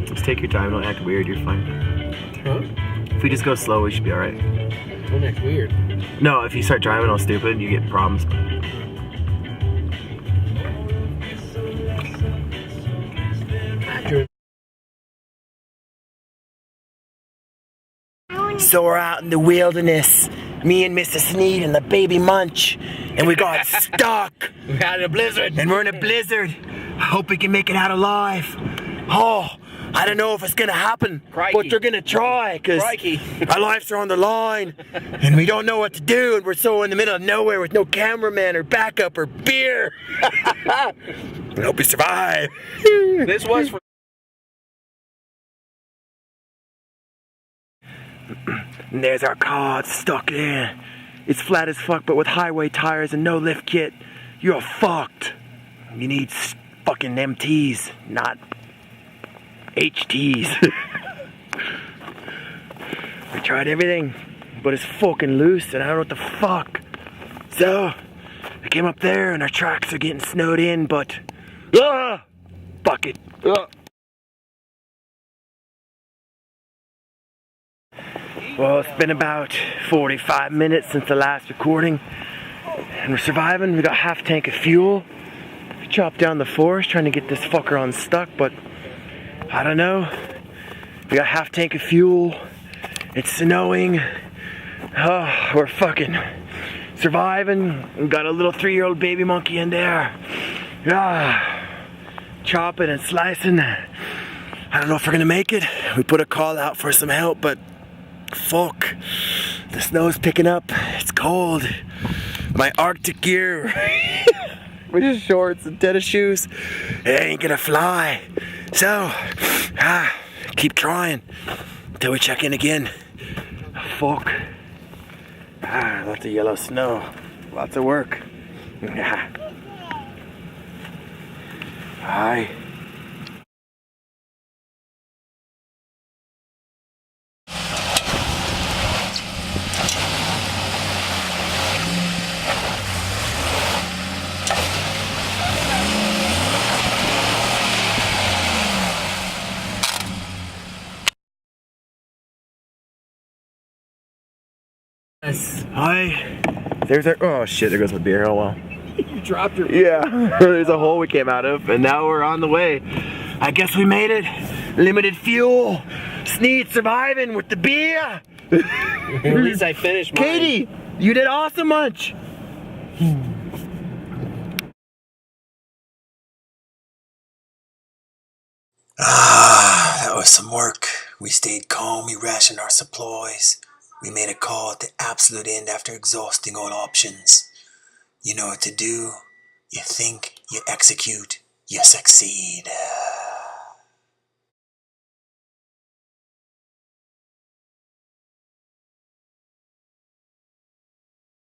Just take your time, don't act weird, you're fine. Huh? If we just go slow, we should be alright. Don't act weird. No, if you start driving all stupid, you get problems. So we're out in the wilderness, me and Mr. Sneed and the baby Munch, and we got stuck. We had a blizzard. And we're in a blizzard. I hope we can make it out alive. Oh, I don't know if it's gonna happen, Crikey. but you're gonna try, because our lives are on the line, and we don't know what to do, and we're so in the middle of nowhere with no cameraman or backup or beer. I hope we survive. This was for... And there's our car, it's stuck there. It's flat as fuck, but with highway tires and no lift kit, you're fucked. You need fucking MTs, not HTs. We tried everything, but it's fucking loose and I don't know what the fuck. So, I came up there and our tracks are getting snowed in, but... fuck it. Well, it's been about 45 minutes since the last recording, and we're surviving. We got half tank of fuel. We chopped down the forest trying to get this fucker unstuck, but I don't know. We got half tank of fuel. It's snowing. Oh, we're fucking surviving. We got a little 3-year-old baby monkey in there. Chopping and slicing. I don't know if we're gonna make it. We put a call out for some help, but fuck, the snow's picking up, it's cold. My Arctic gear, with just shorts and tennis shoes, it ain't gonna fly. So, keep trying until we check in again. Fuck. Lots of yellow snow, lots of work. Hi. Hi. There's our, oh shit, there goes my beer, oh well. You dropped your... Yeah, there's a hole we came out of, and now we're on the way. I guess we made it. Limited fuel. Sneed surviving with the beer. At least I finished mine. Katie, you did awesome, Munch. That was some work. We stayed calm, we rationed our supplies. We made a call at the absolute end after exhausting all options. You know what to do. You think, you execute, you succeed.